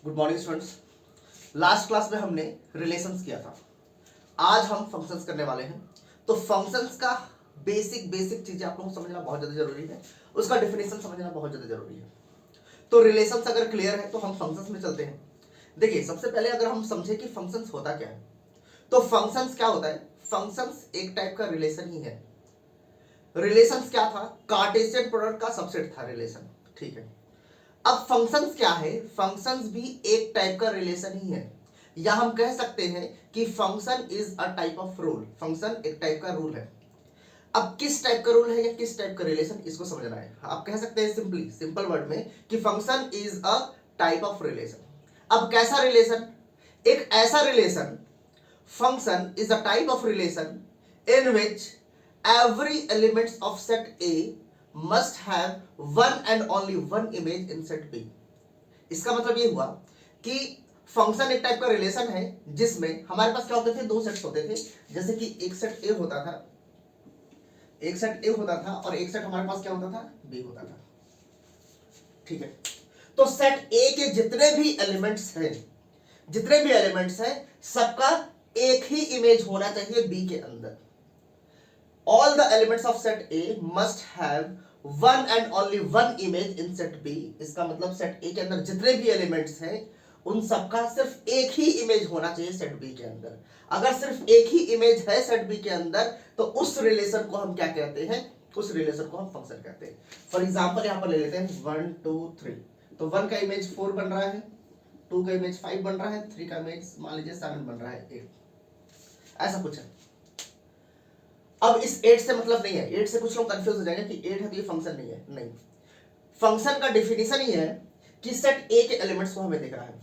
Good morning students. Last class में हमने relations किया था। आज हम फंक्शंस करने वाले हैं। तो फंक्शंस का बेसिक बेसिक चीजें आप लोगों को समझना बहुत ज्यादा जरूरी है, उसका डेफिनेशन समझना बहुत ज्यादा जरूरी है। तो रिलेशंस अगर क्लियर है तो हम फंक्शंस में चलते हैं। देखिए, सबसे पहले अगर हम समझे कि फंक्शंस होता क्या है, तो फंक्शंस क्या होता है। फंक्शंस एक टाइप का रिलेशन ही है। रिलेशंस क्या था, कार्टेशियन प्रोडक्ट का सबसेट था रिलेशन, ठीक है। अब फंक्शंस क्या है, फंक्शंस भी एक टाइप का रिलेशन ही है, या हम कह सकते हैं कि function is a type of rule. Function एक टाइप का रूल है। अब किस टाइप का रूल है या किस टाइप का रिलेशन, इसको समझना है। आप कह सकते हैं सिंपली, सिंपल वर्ड में, कि function is a type of relation. अब कैसा रिलेशन, एक ऐसा relation, function is a type of relation in which every elements of set A must have one and only one image in set B। इसका मतलब ये हुआ कि function एक टाइप का रिलेशन है जिसमें हमारे पास क्या होते थे, दो सेट्स होते थे। जैसे कि एक सेट ए होता था, एक सेट ए होता था, और एक सेट हमारे पास क्या होता था, बी होता था, ठीक है। तो सेट ए के जितने भी एलिमेंट्स हैं, जितने भी एलिमेंट्स हैं, सबका एक ही इमेज होना चाहिए बी के अंदर। All the elements of set A must have one and only one image in set B। इसका मतलब सेट A के अंदर जितने भी एलिमेंट्स हैं उन सबका सिर्फ एक ही इमेज होना चाहिए सेट B के अंदर। अगर सिर्फ एक ही इमेज है सेट B के अंदर तो उस रिलेशन को हम क्या कहते हैं, उस रिलेशन को हम फंक्शन कहते हैं। फॉर एग्जांपल यहां पर ले लेते हैं 1 2 3। तो 1 का इमेज 4 बन रहा है, 2 का इमेज 5 बन रहा है, 3 का इमेज मान लीजिए 7 बन रहा है, 8, ऐसा कुछ है। अब इस 8 से मतलब नहीं है, 8 से कुछ लोग कंफ्यूज हो जाएंगे कि 8 है तो ये फंक्शन नहीं है। नहीं, फंक्शन का डेफिनेशन ही है कि सेट ए के एलिमेंट्स को हमें देखना है,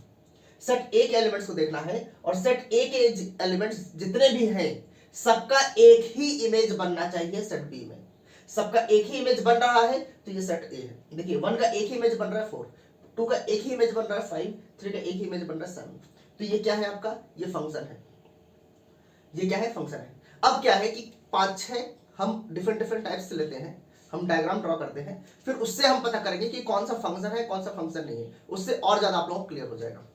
सेट ए के एलिमेंट्स को देखना है, और सेट ए के एलिमेंट्स जितने भी हैं सबका एक ही इमेज बनना चाहिए सेट बी में। सबका एक ही इमेज बन रहा है तो ये सेट ए है। देखिए 1 का एक ही इमेज बन रहा है 4, 2 का एक ही इमेज बन रहा है 5, 3 का एक ही इमेज बन रहा है 7। तो ये क्या है आपका, ये फंक्शन है। ये क्या है, फंक्शन है। अब क्या है कि 5-6 हम डिफरेंट डिफरेंट टाइप्स से लेते हैं, हम डायग्राम ड्रॉ करते हैं, फिर उससे हम पता करेंगे कि कौन सा फंक्शन है कौन सा फंक्शन नहीं है। उससे और ज्यादा आप लोगों को क्लियर हो जाएगा।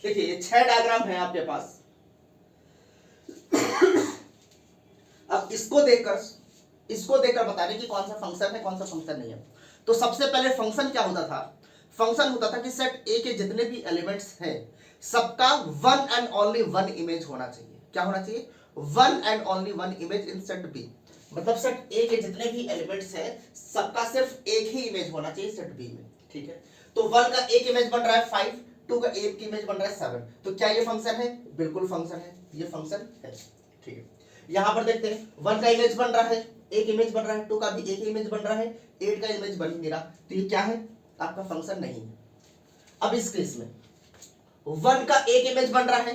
देखिए ये 6 डायग्राम है आपके पास। अब इसको देखकर बताने कि कौन सा फंक्शन है कौन सा फंक्शन नहीं है। तो सबसे पहले फंक्शन क्या होता था, फंक्शन होता था कि सेट ए के जितने भी एलिमेंट्स हैं सबका one and only one image होना चाहिए। क्या होना चाहिए, one and only one image in set B. मतलब सेट ए के जितने भी एलिमेंट्स हैं सबका सिर्फ एक ही इमेज होना चाहिए सेट बी में, ठीक है। तो 1 का एक इमेज बन रहा है 5, 2 का एक इमेज बन रहा है 7। तो क्या ये फंक्शन है? बिल्कुल फंक्शन है, ये फंक्शन है। ठीक है, यहां पर देखते हैं 1 का इमेज बन रहा है, एक इमेज बन रहा है, 2 का भी एक इमेज बन रहा है, 8 का इमेज बन नहीं रहा, तो ये क्या है? आपका फंक्शन नहीं है। अब इस केस में 1 का एक इमेज बन रहा है,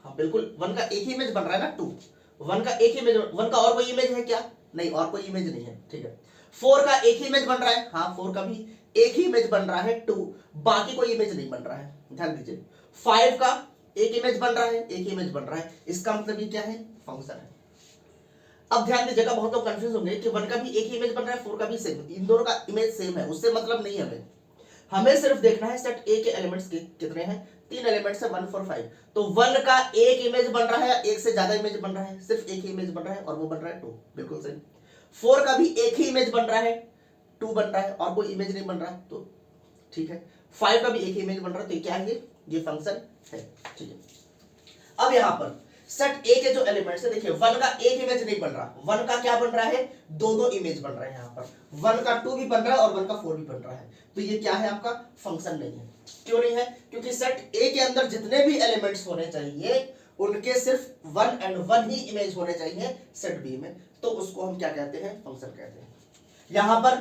हाँ बिल्कुल 1 का एक ही इमेज बन रहा है ना 2, 1 का एक ही इमेज, 1 का और कोई इमेज है क्या? नहीं, और कोई इमेज नहीं है। ठीक है, 4 का एक ही इमेज बन रहा है, हाँ 4 का भी एक ही इमेज बन रहा है 2, बाकी कोई इमेज नहीं बन रहा है, ध्यान दीजिए। 5 का एक इमेज बन रहा है, एक इमेज बन रहा है, इसका मतलब ये क्या है? फंक्शन है। अब ध्यान दीजिएगा, बहुत लोग कंफ्यूज होंगे कि 1 का भी एक ही इमेज बन रहा है, 4 का भी सेम, इन दोनों का इमेज सेम है, उससे मतलब नहीं है हमें सिर्फ देखना है सेट ए के एलिमेंट्स कितने हैं, 3 एलिमेंट्स है 1 4 5। तो 1 का एक इमेज बन रहा है, एक से ज्यादा इमेज बन रहा है, सिर्फ एक ही इमेज बन रहा है और वो बन रहा है 2, बिल्कुल सही। 4 का भी एक ही इमेज बन रहा है, 2 बन रहा है और कोई इमेज नहीं बन रहा, तो ठीक है। 5 का भी एक ही इमेज बन रहा है, तो क्या है? ये फंक्शन है। ठीक है, अब यहां पर सेट ए के जो एलिमेंट्स है, देखिए 1 का एक इमेज नहीं बन रहा, 1 का क्या बन रहा है? दो इमेज बन रहा है यहां पर, 1 का 2 भी बन रहा है और 1 का 4 भी बन रहा है, तो ये क्या है? आपका फंक्शन नहीं है। क्यों नहीं है? क्योंकि सेट ए के अंदर जितने भी एलिमेंट्स होने चाहिए उनके सिर्फ 1 एंड 1 ही इमेज होने चाहिए सेट बी में, तो उसको हम क्या कहते हैं? फंक्शन कहते हैं। यहां पर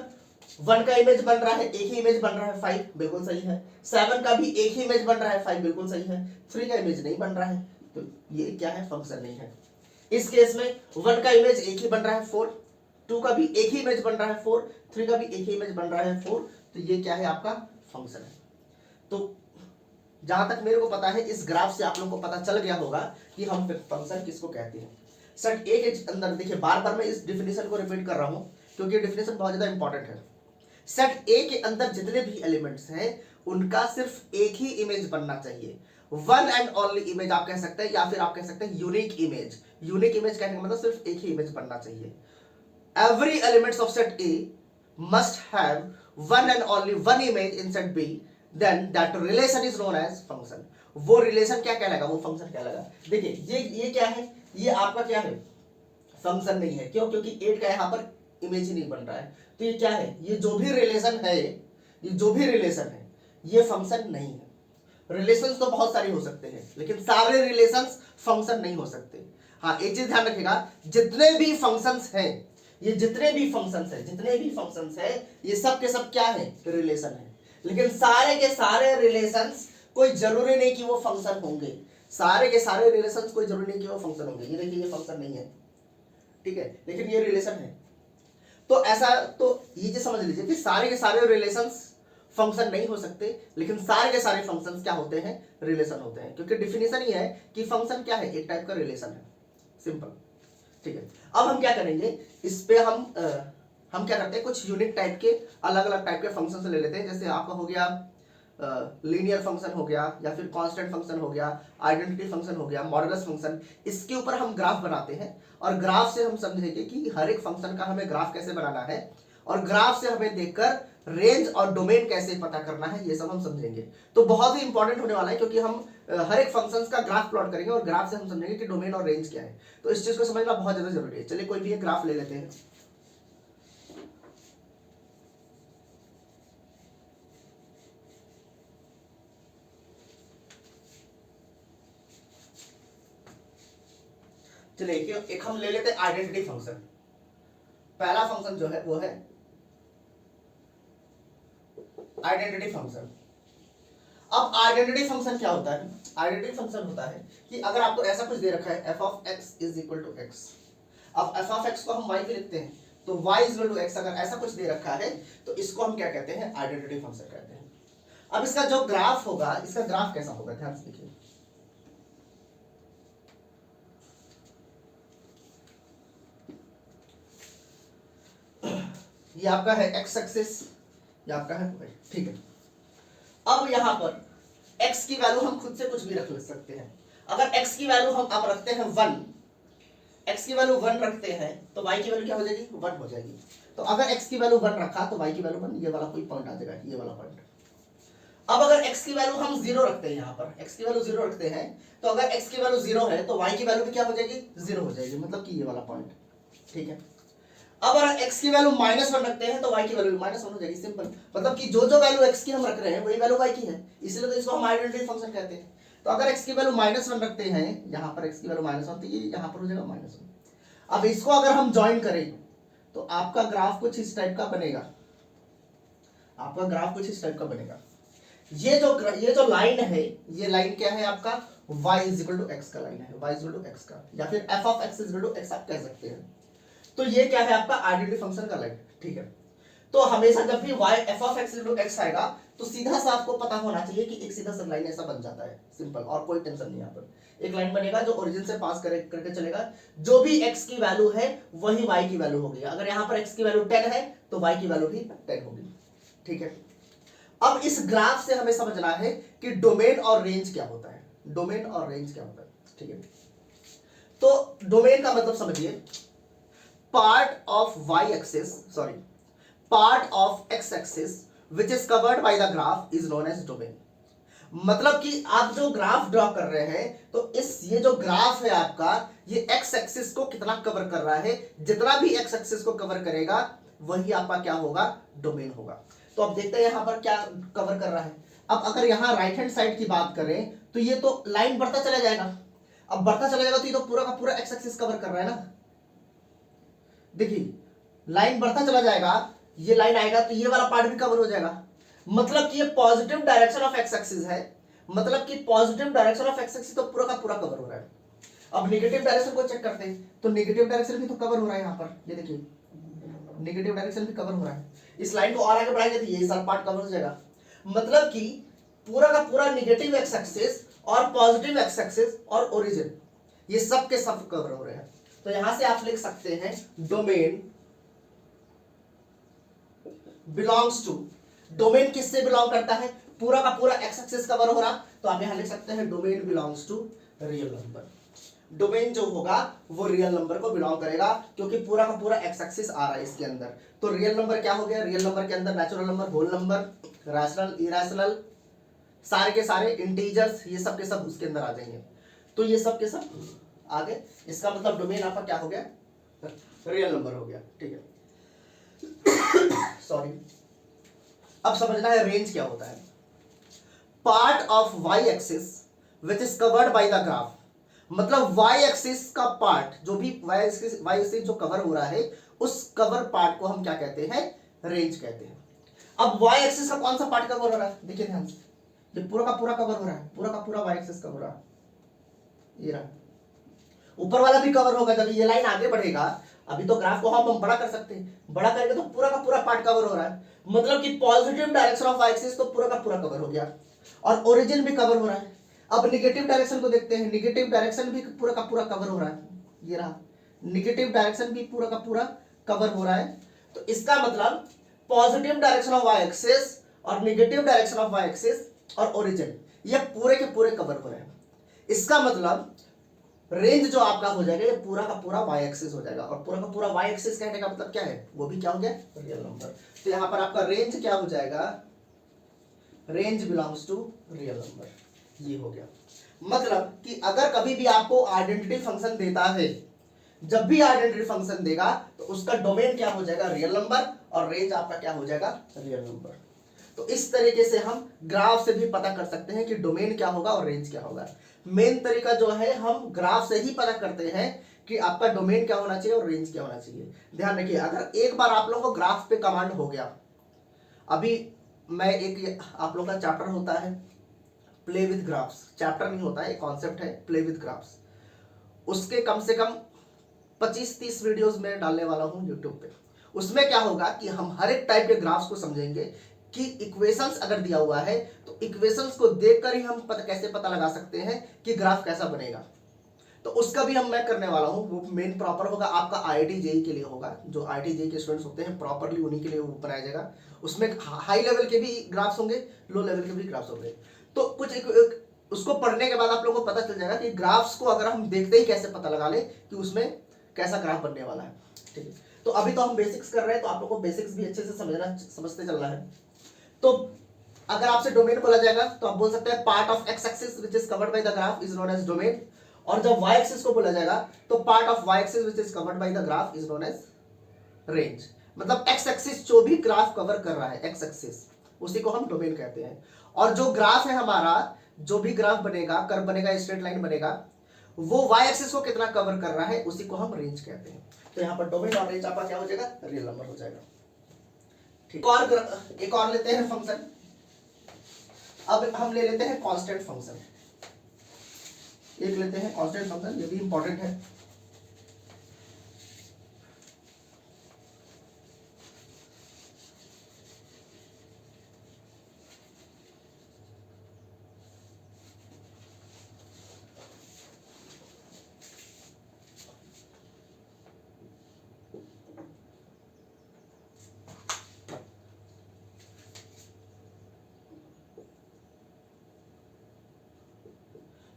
1 का इमेज बन रहा है, एक ही इमेज बन रहा है 5, बिल्कुल सही है। 7 का भी एक ही इमेज बन रहा है 5, बिल्कुल सही है। 3 का इमेज नहीं बन रहा है, तो ये क्या है? फंक्शन नहीं है। इस केस में 1 का इमेज एक ही बन रहा है 4, 2 का भी एक ही इमेज बन रहा है 4, 3 का भी एक ही इमेज बन रहा है 4, तो ये क्या है? आपका फंक्शन है। तो जहां तक मेरे को पता है इस ग्राफ से आप लोगों को पता चल गया होगा कि हम फंक्शन किसको कहते हैं। सेट ए के अंदर देखिए, बार बार मैं इस डिफिनेशन को रिपीट कर रहा हूं क्योंकि डिफिनेशन बहुत ज्यादा इंपॉर्टेंट है। सेट ए के अंदर जितने भी एलिमेंट्स हैं उनका सिर्फ एक ही इमेज बनना चाहिए, वन एंड ओनली इमेज आप कह सकते हैं, या फिर आप कह सकते हैं यूनिक इमेज। यूनिक इमेज कहने का मतलब सिर्फ एक ही इमेज बनना चाहिए। Every elements of set A must have one and only one image in set B, then that relation is known as function. वो रिलेशन क्या कहलाएगा? वो फंक्शन कहलाएगा। देखिए ये क्या है? ये आपका क्या है? फंक्शन नहीं है। क्यों? क्योंकि 8 का यहां पर इमेज ही नहीं बन रहा है, तो ये क्या है? ये जो भी रिलेशन है, ये जो भी रिलेशन है, ये फंक्शन नहीं है। रिलेशंस तो बहुत सारे हो सकते हैं लेकिन सारे रिलेशंस फंक्शन नहीं हो सकते। हाँ, एक चीज ध्यान रखिएगा, जितने भी फंक्शंस हैं, ये जितने भी फंक्शंस हैं, ये सब के सब क्या है? रिलेशन है। लेकिन सारे के सारे रिलेशंस कोई जरूरी नहीं कि वो फंक्शन होंगे, सारे के सारे रिलेशंस कोई जरूरी नहीं कि वो फंक्शन होंगे। ये देखिए, ये फंक्शन नहीं है, ठीक है, लेकिन ये रिलेशन है। तो ऐसा, तो ये चीज समझ लीजिए कि सारे के सारे रिलेशंस फंक्शन नहीं हो सकते, लेकिन सारे के सारे फंक्शंस क्या होते हैं? रिलेशन होते हैं, क्योंकि डिफिनेशन ये है कि फंक्शन क्या है? एक टाइप का रिलेशन है, सिंपल। ठीक है, अब हम क्या करेंगे इस पे, हम क्या करते हैं, कुछ यूनिक टाइप के, अलग अलग टाइप के फंक्शन ले लेते हैं। जैसे आपका हो गया लीनियर फंक्शन हो गया, या फिर कांस्टेंट फंक्शन हो गया, आइडेंटिटी फंक्शन हो गया, मॉडुलस फंक्शन। इसके ऊपर हम ग्राफ बनाते हैं और ग्राफ से हम समझेंगे कि हर एक फंक्शन का हमें ग्राफ कैसे बनाना है, और ग्राफ से हमें देखकर रेंज और डोमेन कैसे पता करना है, ये सब हम समझेंगे। तो बहुत ही इंपॉर्टेंट होने वाला है, क्योंकि हम हर एक फंक्शंस का ग्राफ प्लॉट करेंगे और ग्राफ से हम समझेंगे कि डोमेन और रेंज क्या है। तो इस चीज को समझना बहुत ज्यादा जरूरी है। चलिए कोई भी एक ग्राफ ले लेते हैं। चलिए एक हम ले लेते हैं आइडेंटिटी फंक्शन। पहला फंक्शन जो है वो है आइडेंटिटी फंक्शन। अब आइडेंटिटी फंक्शन क्या होता है? आइडेंटिटी फंक्शन होता है कि अगर आपको ऐसा कुछ दे रखा है f of x is equal to x, अब f of x को हम y पे लिखते हैं, तो y is equal to x अगर ऐसा कुछ दे रखा है तो इसको हम क्या कहते हैं? आइडेंटिटी फंक्शन कहते हैं। अब इसका जो ग्राफ होगा, इसका ग्राफ कैसा होगा? ध्यान से देखिए, ये आपका है x एक्सिस, ये आपका है y, ठीक है। अब यहां पर x की वैल्यू हम खुद से कुछ भी रख सकते हैं। अगर x की वैल्यू हम आप रखते हैं 1, x की वैल्यू 1 रखते हैं तो y की वैल्यू क्या हो जाएगी? 1 हो जाएगी। तो अगर x की वैल्यू 1 रखा तो y की वैल्यू 1, ये वाला कोई पॉइंट आ जाएगा, ये वाला पॉइंट। अब अगर x की वैल्यू हम 0 रखते हैं, यहां पर x की वैल्यू 0 रखते हैं, तो अगर x की वैल्यू 0 है तो y की वैल्यू भी क्या हो जाएगी? 0 हो जाएगी, मतलब कि ये वाला पॉइंट, ठीक है। अब अगर x की वैल्यू -1 रखते हैं तो y की वैल्यू -1 हो जाएगी, सिंपल। मतलब कि जो जो वैल्यू x की हम रख रहे हैं वही वैल्यू y की है, इसलिए तो इसको हम आइडेंटिटी फंक्शन कहते हैं। तो अगर x की वैल्यू -1 रखते हैं, यहां पर x की वैल्यू -1 तो ये यहां पर हो जाएगा -1। अब इसको अगर हम ज्वाइन करें तो आपका ग्राफ कुछ इस टाइप का बनेगा, आपका ग्राफ कुछ इस टाइप का बनेगा। ये जो लाइन है, ये लाइन क्या है आपका y = x का लाइन है, y = x का, या फिर f(x) = x आप कह सकते हैं। तो ये क्या है आपका आइडेंटिटी फंक्शन का लाइन, ठीक है। तो हमेशा जब भी f(x) = x आएगा तो सीधा सा आपको पता होना चाहिए कि एक सीधा सा लाइन ऐसा बन जाता है, सिंपल, और कोई टेंशन नहीं। यहाँ पर एक लाइन बनेगा जो ओरिजिन से पास करके चलेगा, जो भी x की वैल्यू है वही y की वैल्यू होगी। अगर यहाँ पर x की वैल्यू 10 है तो y की वैल्यू भी 10 होगी, ठीक है। अब इस ग्राफ से हमें समझना है कि डोमेन और रेंज क्या होता है, डोमेन और रेंज क्या होता है, ठीक है। तो डोमेन का मतलब समझिए, part of x axis which is covered by the graph is known as domain। मतलब कि आप जो ग्राफ ड्रॉ कर रहे हैं तो ये जो ग्राफ है आपका, ये x एक्सिस को कितना कवर कर रहा है, जितना भी x एक्सिस को कवर करेगा वही आपका क्या होगा, डोमेन होगा। तो अब देखते हैं यहां पर क्या कवर कर रहा है। अब अगर यहां राइट हैंड साइड की बात करें तो ये तो लाइन बढ़ता चला जाएगा, अब बढ़ता चला जाएगा तो ये तो पूरा का पूरा x एक्सिस कवर कर रहा है ना। देखिए लाइन बढ़ता चला जाएगा, ये लाइन आएगा तो ये वाला पार्ट भी कवर हो जाएगा। मतलब कि ये positive direction of x axis है, मतलब कि positive direction of x axis तो पूरा का पूरा कवर हो रहा है। अब नेगेटिव डायरेक्शन को चेक करते हैं तो नेगेटिव डायरेक्शन भी तो कवर हो रहा है, यहाँ पर ये देखिए नेगेटिव डायरेक्शन भी कवर हो रहा है। इस लाइन को और आगे बढ़ाएंगे तो ये सारा पार्ट कवर हो जाएगा। मतलब कि पूरा का पूरा नेगेटिव x एक्सिस और पॉजिटिव x एक्सिस और ओरिजिन ये सब के सब कवर हो रहे हैं। तो यहां से आप लिख सकते हैं डोमेन बिलोंग्स टू, डोमेन किससे बिलोंग करता है, पूरा का पूरा x एक्सिस कवर हो रहा, तो आप यहां लिख सकते हैं domain belongs to real number. Domain जो होगा वो रियल नंबर को बिलोंग करेगा, क्योंकि पूरा का पूरा x एक्सिस आ रहा है इसके अंदर। तो रियल नंबर क्या हो गया, रियल नंबर के अंदर natural number, whole number, rational, irrational, सारे के सारे इंटीजर्स, ये सब के सब उसके अंदर आ जाएंगे। तो ये सब के सब आ गए, इसका मतलब डोमेन आपका क्या हो गया, रियल नंबर हो गया, ठीक है। सॉरी। अब समझना है रेंज क्या होता है। Part of y axis which is covered by the graph, मतलब y एक्सिस का पार्ट, जो भी y एक्सिस जो कवर हो रहा है उस कवर पार्ट को हम क्या कहते हैं, रेंज कहते हैं। अब y एक्सिस का कौन सा पार्ट कवर हो रहा है, देखिए ध्यान से, ये पूरा का पूरा कवर हो रहा है, पूरा का पूरा y एक्सिस कवर हो रहा है, ये रहा। ऊपर वाला भी कवर होगा, जब ये लाइन आगे बढ़ेगा, अभी तो ग्राफ को हम बड़ा कर सकते हैं, बड़ा करेंगे तो पूरा का पूरा पार्ट कवर हो रहा है। मतलब कि positive direction of y axis तो पूरा का पूरा कवर हो गया और ओरिजिन भी कवर हो रहा है। अब निगेटिव डायरेक्शन को देखते हैं, निगेटिव डायरेक्शन भी पूरा का पूरा कवर हो रहा है, ये रहा, निगेटिव डायरेक्शन भी पूरा का पूरा कवर हो रहा है। तो इसका मतलब positive direction of y axis और negative direction of y axis और ओरिजिन ये पूरे के पूरे कवर हो रहे हैं। इसका मतलब रेंज जो आपका हो जाएगा ये पूरा का पूरा y एक्सिस हो जाएगा, और पूरा का पूरा y एक्सिस कहने का मतलब क्या है, वो भी क्या हो गया, रियल नंबर। तो यहां पर आपका रेंज क्या हो जाएगा, range belongs to real number, ये हो गया। मतलब कि अगर कभी भी आपको आइडेंटिटी फंक्शन देता है, जब भी आइडेंटिटी फंक्शन देगा तो उसका डोमेन क्या हो जाएगा, रियल नंबर, और रेंज आपका क्या हो जाएगा, रियल नंबर। तो इस तरीके से हम ग्राफ से भी पता कर सकते हैं कि डोमेन क्या होगा और रेंज क्या होगा। मेन तरीका जो है हम ग्राफ से ही पता करते हैं कि आपका डोमेन क्या होना चाहिए और रेंज क्या होना चाहिए। ध्यान रखिए, अगर एक बार आप लोगों को ग्राफ पे कमांड हो गया, अभी मैं एक आप लोगों का चैप्टर होता है प्ले विद ग्राफ्स, चैप्टर नहीं होता है, एक कॉन्सेप्ट है प्ले विद ग्राफ्स, उसके कम से कम 25-30 वीडियोस में डालने वाला हूं यूट्यूब पे। उसमें क्या होगा कि हम हर एक टाइप के ग्राफ्स को समझेंगे कि इक्वेशंस अगर दिया हुआ है तो इक्वेशंस को देखकर ही हम कैसे पता लगा सकते हैं कि ग्राफ कैसा बनेगा। तो उसका भी मैं करने वाला हूं, वो मेन प्रॉपर होगा आपका IIT JEE के लिए होगा, जो IIT JEE के स्टूडेंट्स होते हैं प्रॉपरली उन्हीं के लिए वो बनाया जाएगा। उसमें हाई लेवल के भी ग्राफ्स होंगे, लो लेवल के भी ग्राफ्स होंगे। तो कुछ उसको पढ़ने के बाद आप लोगों को पता चल जाएगा कि ग्राफ्स को अगर हम देखते ही कैसे पता लगा ले कि उसमें कैसा ग्राफ बनने वाला है, ठीक है। तो अभी तो हम बेसिक्स कर रहे हैं, तो आप लोगों को बेसिक्स भी अच्छे से समझते चलना है। तो अगर आपसे डोमेन बोला जाएगा तो आप बोल सकते हैं part of x axis which is covered by the graph is known as domain, और जब y एक्सिस को बोला जाएगा तो part of y axis which is covered by the graph is known as range. मतलब एक्स एक्सिस जो भी graph cover कर रहा है, एक्स एक्सिस, उसी को हम डोमेन कहते हैं। और जो ग्राफ है हमारा, जो भी ग्राफ बनेगा, कर्व बनेगा, स्ट्रेट लाइन बनेगा, वो वाई एक्सिस को कितना कवर कर रहा है, उसी को हम रेंज कहते हैं। तो यहाँ पर डोमेन और रेंज आपका क्या हो जाएगा, रियल नंबर हो जाएगा। ठीक, और एक और लेते हैं फंक्शन। अब हम ले लेते हैं कांस्टेंट फंक्शन। एक लेते हैं कांस्टेंट फंक्शन, ये भी इंपॉर्टेंट है।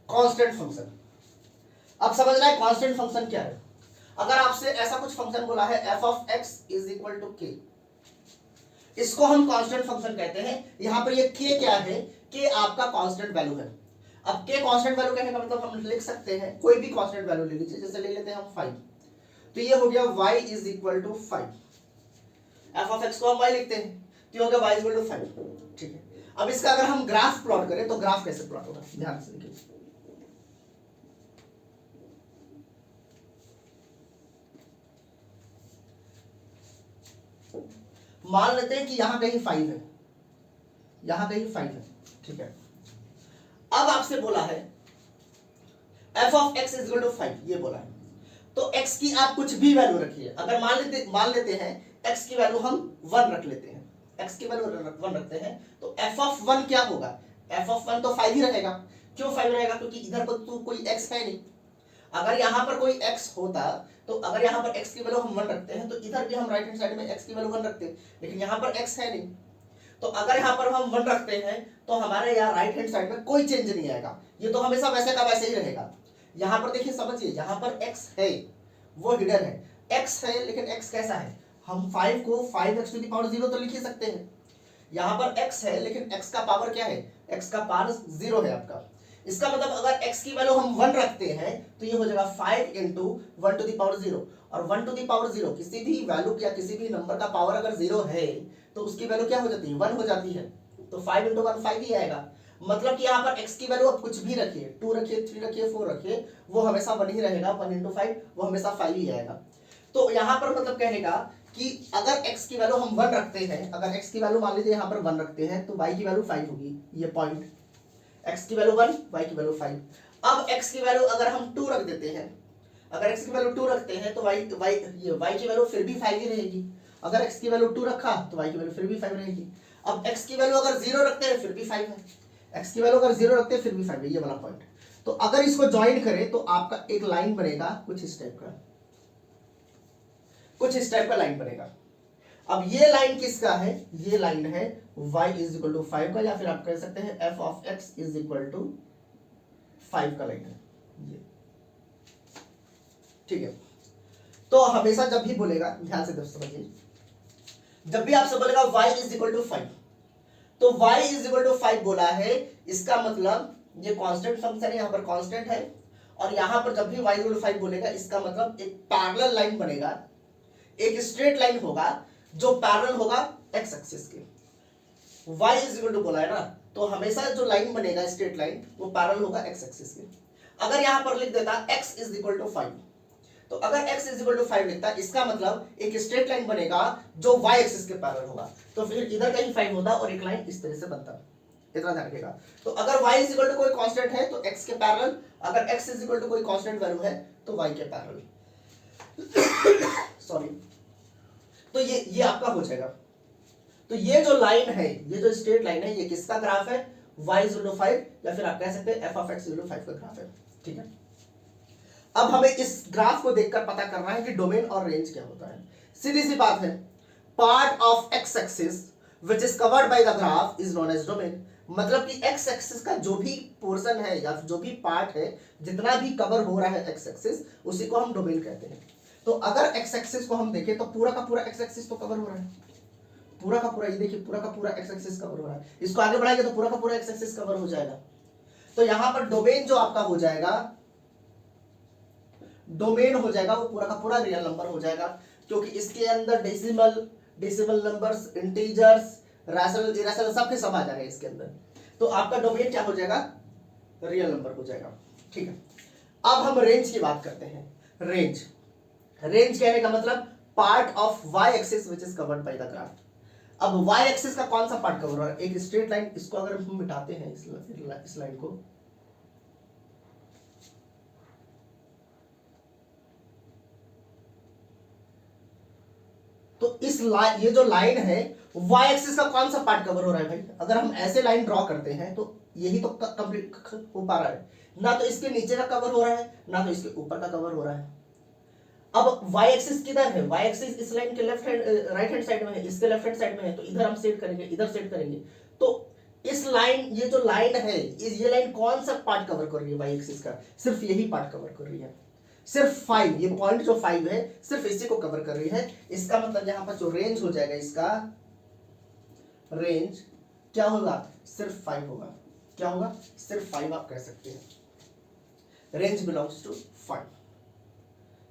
कांस्टेंट फंक्शन, अब समझना है कांस्टेंट फंक्शन क्या है। अगर आपसे ऐसा कुछ फंक्शन बोला है f of x is equal to k, इसको हम कांस्टेंट फंक्शन कहते हैं। यहां पर ये k क्या है, k आपका कांस्टेंट वैल्यू है। अब k कांस्टेंट वैल्यू कहने का मतलब हम लिख सकते हैं कोई भी कांस्टेंट वैल्यू ले लीजिए, जैसे ले लेते हैं हम 5, तो ये हो गया y is equal to 5। f of x को हम y लिखते हैं, तो ये हो गया y इज इक्वल टू 5। ठीक है, अब इसका अगर हम ग्राफ प्लॉट करें तो ग्राफ कैसे प्लॉट होगा, ध्यान से देखिए। मान लेते हैं कि यहां कहीं 5 है, यहां कहीं 5 है। ठीक है, अब आपसे बोला है f of x is equal to 5, ये बोला है। तो x की आप कुछ भी वैल्यू रखिए। अगर मान लेते हैं x की वैल्यू हम 1 रख लेते हैं, x की वैल्यू 1 रखते हैं, तो f ऑफ 1 क्या होगा, f ऑफ 1 तो 5 ही रहेगा। क्यों 5 रहेगा, क्योंकि इधर पर तो कोई x है नहीं। अगर यहां पर कोई x होता, तो अगर यहां पर x की वैल्यू हम 1 रखते हैं, तो इधर भी हम राइट हैंड साइड में x की वैल्यू 1 रखते हैं, लेकिन यहां पर x है नहीं। तो अगर यहां पर हम 1 रखते हैं, तो हमारे यहाँ राइट हैंड साइड में कोई चेंज नहीं आएगा, ये तो हमेशा वैसे का वैसे ही रहेगा। यहां पर देखिए, समझिए, यहां पर x है, वो हिडन है। x है, लेकिन x कैसा है, हम 5 को 5x टू द पावर 0 तो लिख ही सकते हैं। यहां पर x है, लेकिन x का पावर क्या है, x का पावर 0 है आपका। इसका मतलब अगर x की वैल्यू हम 1 रखते हैं, तो ये हो जाएगा 5 इंटू 1 टू द पावर 0। और 1 टू द पावर 0 किसी भी वैल्यू या किसी भी नंबर का पावर अगर 0 है, तो उसकी वैल्यू क्या हो जाती है, 1 हो जाती है। तो 5 इंटू 1 5 ही आएगा। मतलब कि यहाँ पर x की वैल्यू आप कुछ भी रखिए, 2 रखिए, 3 रखिए, 4 रखिए, वो हमेशा 1 ही रहेगा। 1 इंटू 5 वो हमेशा 5 ही आएगा। तो यहाँ पर मतलब कहने का कि अगर x की वैल्यू हम 1 रखते हैं, अगर x की वैल्यू मान लीजिए यहाँ पर 1 रखते हैं, तो y की वैल्यू 5 होगी। ये पॉइंट, x की वैल्यू 1, y की वैल्यू 5। अब x की वैल्यू अगर हम 2 रख देते हैं, अगर x की वैल्यू 2 रखते हैं, तो y की वैल्यू फिर भी 5 ही रहेगी। अगर x की वैल्यू 2 रखा, तो y की वैल्यू फिर भी 5 रहेगी। अब x की वैल्यू अगर 0 रखते हैं, फिर भी 5 है। x की वैल्यू अगर 0 रखते हैं, फिर भी 5 है, ये वाला पॉइंट। तो अगर इसको ज्वाइन करें, तो आपका एक लाइन बनेगा कुछ इस टाइप का, कुछ इस टाइप का लाइन बनेगा। अब ये लाइन किसका है, ये लाइन है y इज इक्वल टू 5 का, या फिर आप कह सकते हैं f of x is equal to 5 का लाइन है ये। ठीक है, तो हमेशा जब भी बोलेगा, ध्यान से दोस्तों समझिए, जब भी आपसे बोलेगा y इज इक्वल टू 5, तो y इज इक्वल टू 5 बोला है, इसका मतलब ये कांस्टेंट फंक्शन है, यहां पर कांस्टेंट है। और यहां पर जब भी y इज इक्वल टू 5 बोलेगा, इसका मतलब एक पैरेलल लाइन बनेगा, एक स्ट्रेट लाइन होगा जो पैरेलल होगा x एक्सिस के। y इज इक्वल टू बोला है ना, तो हमेशा जो लाइन बनेगा स्ट्रेट लाइन, वो पैरेलल होगा x एक्सिस के। अगर यहां पर लिख देता x इज इक्वल टू 5, तो अगर x इज इक्वल टू 5 लिखता, इसका मतलब एक स्ट्रेट लाइन बनेगा जो y एक्सिस के पैरेलल होगा। तो फिर इधर कहीं 5 होता और एक लाइन इस तरह से बनता, इतना ध्यान रखिएगा। तो अगर y इज इक्वल टू कोई कांस्टेंट है, तो x के पैरेलल, अगर x इज इक्वल टू कोई कांस्टेंट वैल्यू है, तो y के पैरेलल। सॉरी, तो ये आपका हो जाएगा। तो ये जो लाइन है, ये जो स्ट्रेट लाइन है, ये किसका ग्राफ है, y इज इक्वल टू 5, या फिर आप कह सकते हैं f of x is equal to 5 का ग्राफ है। ठीक है, अब हमें इस ग्राफ को देखकर पता करना है कि डोमेन और रेंज क्या होता है। सीधी सी बात है, part of x axis which is covered by the graph is known as domain. मतलब कि x एक्सिस का जो भी पोर्शन है या जो भी पार्ट है, जितना भी कवर हो रहा है x एक्सिस, उसी को हम डोमेन कहते हैं। तो अगर x एक्सिस को हम देखें, तो पूरा का पूरा x एक्सिस तो कवर हो रहा है, पूरा का पूरा, ये देखिए पूरा का पूरा x एक्सिस कवर हो रहा है। इसको आगे बढ़ाएंगे तो पूरा का पूरा x एक्सिस कवर हो जाएगा। तो यहां पर डोमेन जो आपका हो जाएगा, डोमेन हो जाएगा, वो पूरा का पूरा रियल नंबर हो जाएगा, क्योंकि इसके अंदर decimal numbers, integers, rational, irrational सबके सब आ जाएंगे इसके अंदर। तो आपका डोमेन क्या हो जाएगा, रियल नंबर हो जाएगा। ठीक है, अब हम रेंज की बात करते हैं। रेंज कहने का मतलब part of y axis which is covered by the graph. अब वाई एक्सिस का कौन सा पार्ट कवर हो रहा है, एक स्ट्रेट लाइन, इसको अगर हम मिटाते हैं इस लाइन को, तो इस लाइन, ये जो लाइन है वाई एक्सिस का कौन सा पार्ट कवर हो रहा है भाई, अगर हम ऐसे लाइन ड्रॉ करते हैं तो यही तो कंप्लीट हो पा रहा है, ना तो इसके नीचे का कवर हो रहा है ना तो इसके ऊपर का कवर हो रहा है। अब वाई एक्सिस किधर है, वाई एक्सिस इस लाइन के left hand right hand side में है, इसके लेफ्ट हैंड साइड में है, तो इधर हम सेट करेंगे, इधर सेट करेंगे। तो इस लाइन, ये जो लाइन है, ये लाइन कौन सा पार्ट कवर कर रही है वाई एक्सिस का, सिर्फ यही पार्ट कवर कर रही है, सिर्फ 5, ये पॉइंट जो 5 है सिर्फ इसी को कवर कर रही है। इसका मतलब यहां पर जो रेंज हो जाएगा, इसका रेंज क्या होगा, सिर्फ 5 होगा। क्या होगा, सिर्फ 5 आप कह सकते हैं। रेंज बिलोंग्स टू 5,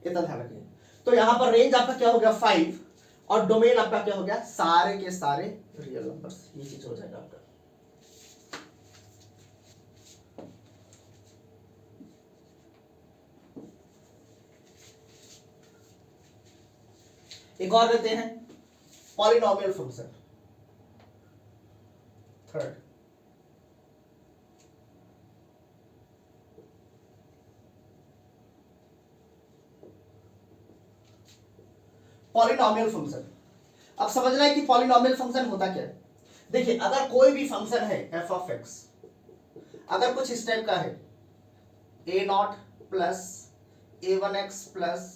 इतना ध्यान रखिए। तो यहां पर रेंज आपका क्या हो गया 5, और डोमेन आपका क्या हो गया, सारे के सारे रियल नंबर्स, ये चीज हो जाएगा आपका। एक और लेते हैं, polynomial function, third. Polynomial function, अब समझना है कि पॉलिनोमियल फंक्शन होता क्या है। देखिए, अगर कोई भी फंक्शन है एफ ऑफ एक्स, अगर कुछ इस टाइप का है, a nought plus a1x plus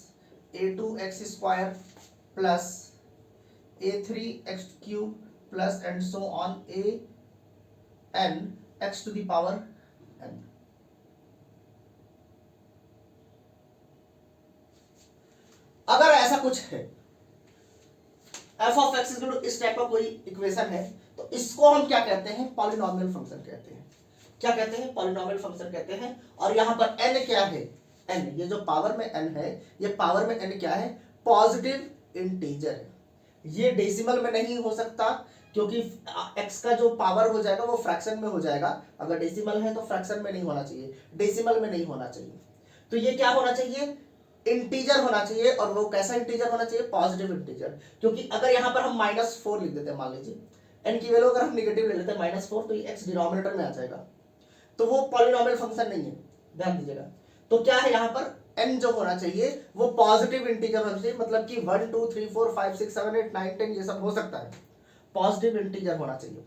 a2x square plus a3x cube plus and so on an x to the power n। अगर ऐसा कुछ है, एफ ऑफ एक्स इस टाइप का कोई इक्वेशन है, तो इसको हम क्या कहते हैं, पॉलिनोमियल फंक्शन कहते हैं। क्या कहते हैं, पॉलिनोमियल फंक्शन कहते हैं। और यहां पर n क्या है, n, ये जो पावर में n है, ये पावर में n क्या है, पॉजिटिव इंटीजर है। ये डेसिमल में नहीं हो सकता, क्योंकि x का जो पावर हो जाएगा वो फ्रैक्शन में हो जाएगा। अगर डेसिमल है तो फ्रैक्शन में नहीं होना चाहिए, डेसिमल में नहीं होना चाहिए। तो ये क्या होना चाहिए, इंटीजर होना चाहिए। और वो कैसा इंटीजर होना चाहिए, पॉजिटिव इंटीजर। क्योंकि अगर यहां पर हम -4 लिख देते हैं, मान लीजिए n की वैल्यू अगर हम नेगेटिव ले लेते हैं -4, तो ये x डिनोमिनेटर में आ जाएगा, तो वो पॉलिनोमियल फंक्शन नहीं है, ध्यान दीजिएगा। तो क्या है, यहां पर n जो होना चाहिए वो पॉजिटिव इंटीजर होना चाहिए, मतलब कि 1 2 3 4 5 6 7 8 9 10 ये सब हो सकता है, पॉजिटिव इंटीजर होना चाहिए।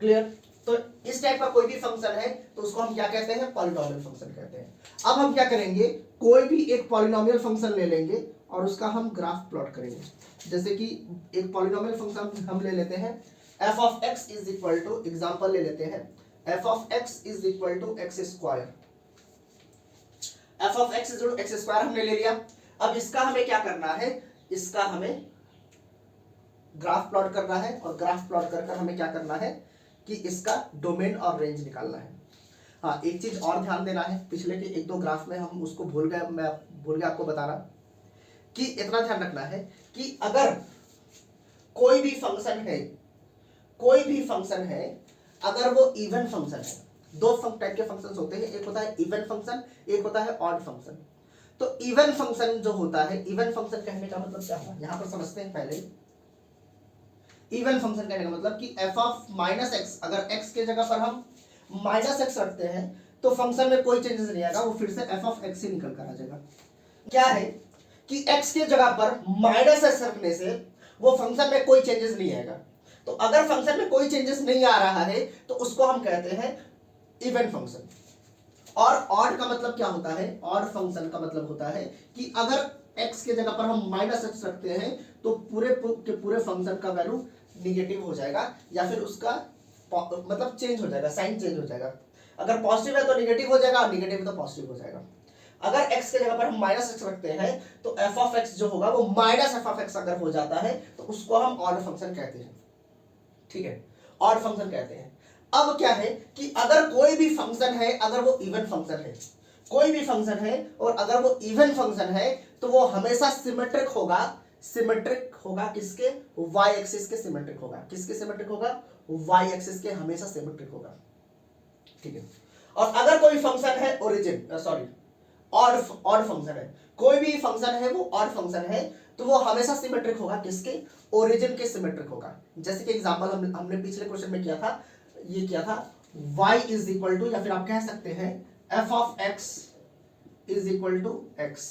क्लियर। तो इस टाइप का कोई भी फंक्शन है तो उसको हम क्या कहते हैं, पॉलिनोमियल फंक्शन कहते हैं। अब हम क्या करेंगे, कोई भी एक पॉलिनोमियल फंक्शन ले लेंगे और उसका हम ग्राफ प्लॉट करेंगे। जैसे कि एक पॉलिनोमियल फंक्शन हम ले लेते हैं, f of x is equal to, example ले लेते हैं, f of x is equal to x square. f of x is equal to x square हमने ले लिया। अब इसका हमें क्या करना है, इसका हमें ग्राफ प्लॉट करना है, और ग्राफ प्लॉट कर हमें क्या करना है कि इसका डोमेन और रेंज निकालना है। हाँ, एक चीज और ध्यान देना है, पिछले के 1-2 ग्राफ में हम उसको भूल गए, मैं भूल गया आपको बताना, कि इतना ध्यान रखना है कि अगर कोई भी फंक्शन है, अगर वो इवन फंक्शन है, 2 टाइप के फंक्शंस होते हैं, एक होता है इवन फंक्शन, एक होता है ऑड फंक्शन। तो इवन फंक्शन जो होता है, इवन फंक्शन कहने का मतलब क्या हुआ, यहां पर समझते हैं पहले। इवन फंक्शन कहने का मतलब कि f ऑफ -x, अगर x के जगह पर हम -x रखते हैं तो फंक्शन में कोई चेंजेस नहीं आएगा, वो फिर से f ऑफ x ही निकल कर आ जाएगा। क्या है कि x के जगह पर -x रखने से वो फंक्शन में कोई चेंजेस नहीं आएगा। तो अगर फंक्शन में कोई चेंजेस नहीं आ रहा है तो उसको हम कहते हैं इवन फंक्शन। और ऑड का मतलब क्या होता है, ऑड फंक्शन का मतलब होता है कि अगर x के जगह पर हम -x रखते हैं तो पूरे के पूरे फंक्शन का वैल्यू निगेटिव हो जाएगा, या फिर उसका मतलब चेंज हो जाएगा, साइन चेंज हो जाएगा। अगर पॉजिटिव है तो निगेटिव हो जाएगा, और निगेटिव है तो पॉजिटिव हो जाएगा। अगर x के जगह पर हम -x रखते हैं तो f ऑफ x जो होगा वो -f ऑफ x अगर हो जाता है तो उसको हम ऑड फंक्शन कहते हैं। ठीक है, ऑड फंक्शन कहते हैं। अब क्या है कि अगर कोई भी फंक्शन है, अगर वो इवन फंक्शन है, कोई भी फंक्शन है और अगर वो इवन फंक्शन है तो वो हमेशा सिमेट्रिक होगा सिमेट्रिक होगा किसके, वाई एक्सिस के सिमेट्रिक होगा। किसके सिमेट्रिक होगा, वाई एक्सिस के हमेशा सिमेट्रिक होगा। ठीक है। और अगर कोई फंक्शन है ओरिजिन सॉरी ऑड फंक्शन है, कोई भी फंक्शन है वो ऑड फंक्शन है, तो वो हमेशा सिमेट्रिक होगा किसके, ओरिजिन के सिमेट्रिक होगा। जैसे कि एग्जांपल हमने पिछले क्वेश्चन में किया था, ये किया था y इज इक्वल टू, या फिर आप कह सकते हैं f of x is equal to x।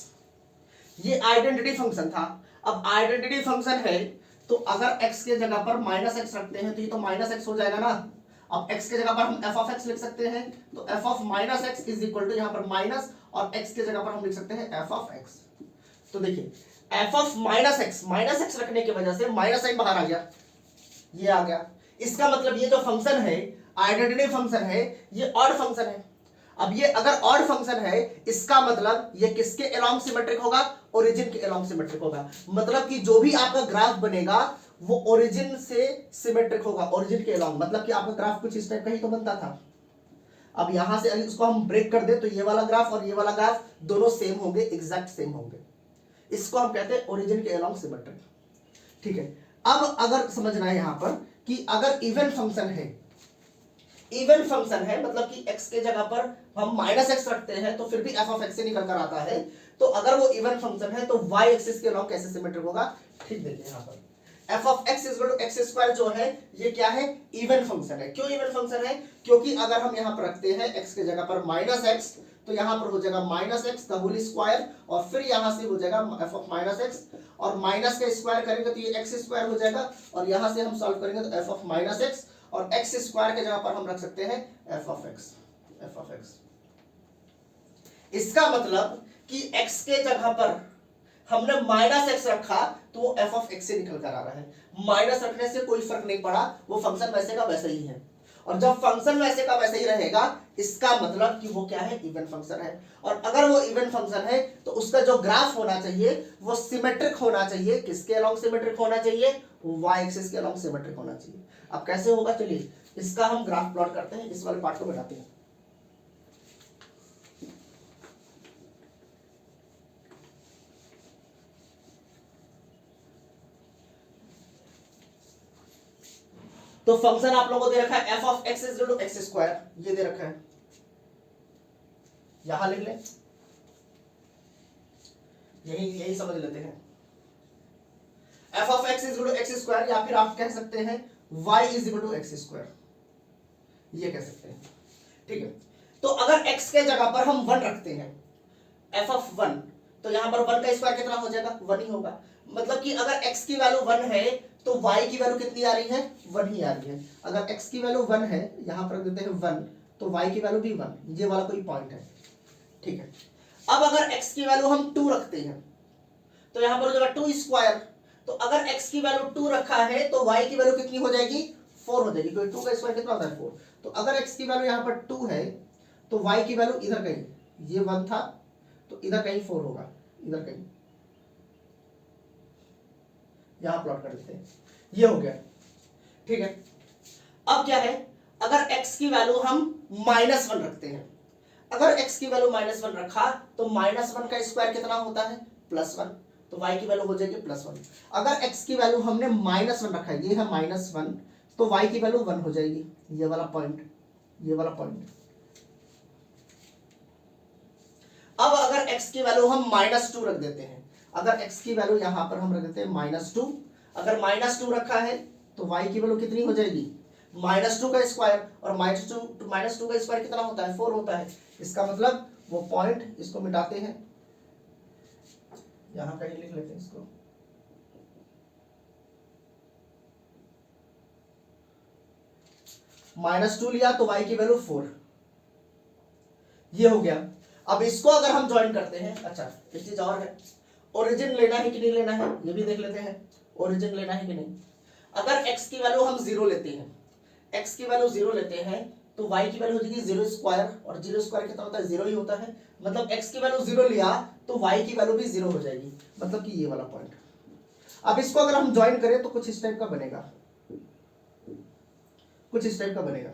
ये आइडेंटिटी फंक्शन था। अब आइडेंटिटी फंक्शन है तो अगर x के जगह पर माइनस एक्स रखते हैं तो ये तो माइनस एक्स हो जाएगा ना। अब x के जगह पर हम f ऑफ x लिख सकते हैं, तो f of minus x is equal to यहाँ पर माइनस, और x के जगह पर हम लिख सकते हैं f ऑफ x। तो देखिए f ऑफ माइनस एक्स रखने की वजह से माइनस साइन बाहर आ गया, ये आ गया। इसका मतलब ये जो फंक्शन है, आइडेंटिटी फंक्शन है, ये ऑड फंक्शन है। अब ये अगर ऑड फंक्शन है, इसका मतलब ये किसके अलोंग सिमेट्रिक होगा, ओरिजिन के अलोंग सिमेट्रिक होगा। मतलब कि जो भी आपका ग्राफ बनेगा वो ओरिजिन से सिमेट्रिक होगा, ओरिजिन के अलोंग। मतलब कि आपका ग्राफ कुछ इस टाइप का ही तो बनता था। अब यहां से इसको हम ब्रेक कर दे तो ये वाला ग्राफ और ये वाला ग्राफ दोनों सेम होंगे, एग्जैक्ट सेम होंगे। इसको हम कहते हैं ओरिजिन के अलोंग सिमेट्रिक। ठीक है। अब अगर समझना है यहां पर कि अगर इवन फंक्शन है, इवन फंक्शन है मतलब कि x के जगह पर हम माइनस एक्स रखते हैं तो फिर भी f ऑफ x से निकल कर आता है, तो अगर वो इवन फंक्शन है तो y एक्सिस के अलोंग कैसे सिमेट्रिक होगा। ठीक देखिए यहाँ पर f of x equal to x square जो है ये क्या है, इवन फंक्शन है। क्यों इवन फंक्शन है, क्योंकि अगर हम यहाँ पर रखते हैं x के जगह पर माइनस एक्स तो यहाँ पर हो जाएगा माइनस एक्स का होल स्क्वायर, और फिर यहाँ से हो जाएगा f ऑफ माइनस एक्स, और माइनस का स्क्वायर करेंगे तो ये एक्स स्क्वायर हो जाएगा, और यहाँ से हम सॉल्व करेंगे तो f ऑफ माइनस एक्स, और x स्क्वायर के जगह पर हम रख सकते हैं f ऑफ x। इसका मतलब कि x के जगह पर हमने माइनस एक्स रखा तो वो f ऑफ x से निकल कर आ रहा है। माइनस रखने से कोई फर्क नहीं पड़ा, वो फंक्शन वैसे का वैसे ही है। और जब फंक्शन वैसे का वैसे ही रहेगा इसका मतलब कि वो क्या है, इवन फंक्शन है। और अगर वो इवन फंक्शन है तो उसका जो ग्राफ होना चाहिए वो सिमेट्रिक होना चाहिए। किसके अलोंग सिमेट्रिक होना चाहिए, y एक्सिस के अलोंग सिमेट्रिक होना चाहिए। अब कैसे होगा, चलिए इसका हम ग्राफ प्लॉट करते हैं, इस वाले पार्ट को बनाते हैं। तो फंक्शन आप लोगों को दे रखा है f of x is equal to x square, ये दे रखा है, यहां लिख लें, यही समझ लेते हैं। f of x is equal to x square, या फिर आप कह सकते हैं y is equal to x square, ये कह सकते हैं। ठीक है। तो अगर x के जगह पर हम 1 रखते हैं, f ऑफ 1, तो यहां पर 1 का स्क्वायर कितना हो जाएगा, 1 ही होगा। मतलब कि अगर x की वैल्यू 1 है तो y की वैल्यू कितनी आ रही है, 1 ही आ रही है। अगर x की वैल्यू 1 है, यहां पर रख देते हैं 1, तो y की वैल्यू भी 1, ये वाला कोई पॉइंट है। ठीक है। अब अगर x की वैल्यू हम 2 रखते हैं तो यहां पर हो जाएगा 2 स्क्वायर। तो अगर x की वैल्यू 2 रखा है तो y की वैल्यू कितनी हो जाएगी, 4 हो जाएगी, क्योंकि 2 का स्क्वायर कितना होता है, 4। तो अगर x की वैल्यू यहां पर 2 है तो y की वैल्यू इधर कहीं, ये 1 था तो इधर कहीं 4 होगा, इधर कहीं, यहां प्लॉट कर देते हैं, ये हो गया। ठीक है। अब क्या है, अगर x की वैल्यू हम -1 रखते हैं, अगर x की वैल्यू -1 रखा तो -1 का स्क्वायर कितना होता है, +1, तो y की वैल्यू हो जाएगी +1। अगर x की वैल्यू हमने -1 रखा है, ये है -1, तो y की वैल्यू 1 हो जाएगी, ये वाला पॉइंट, ये वाला पॉइंट। अब अगर x की वैल्यू हम -2 रख देते हैं, अगर x की वैल्यू यहां पर हम रख देते हैं -2, अगर -2 रखा है तो y की वैल्यू कितनी हो जाएगी, -2 का स्क्वायर, और -2 का स्क्वायर कितना होता है, 4 होता है। इसका मतलब वो पॉइंट, इसको मिटाते हैं, यहां कहीं लिख लेते हैं इसको, -2 लिया तो y की वैल्यू 4, ये हो गया। अब इसको अगर हम ज्वाइन करते हैं, अच्छा एक चीज और है, ओरिजिन लेना है कि नहीं लेना है, ये भी देख लेते हैं, ओरिजिन लेना है कि नहीं। अगर x की वैल्यू हम 0 लेते हैं, x की वैल्यू 0 लेते हैं तो y की वैल्यू हो जाएगी 0 स्क्वायर, और 0 स्क्वायर कितना होता है, 0 ही होता है। मतलब x की वैल्यू 0 लिया तो y की वैल्यू भी 0 हो जाएगी, मतलब कि ये वाला पॉइंट। अब इसको अगर हम ज्वाइन करें तो कुछ इस टाइप का बनेगा, कुछ इस टाइप का बनेगा।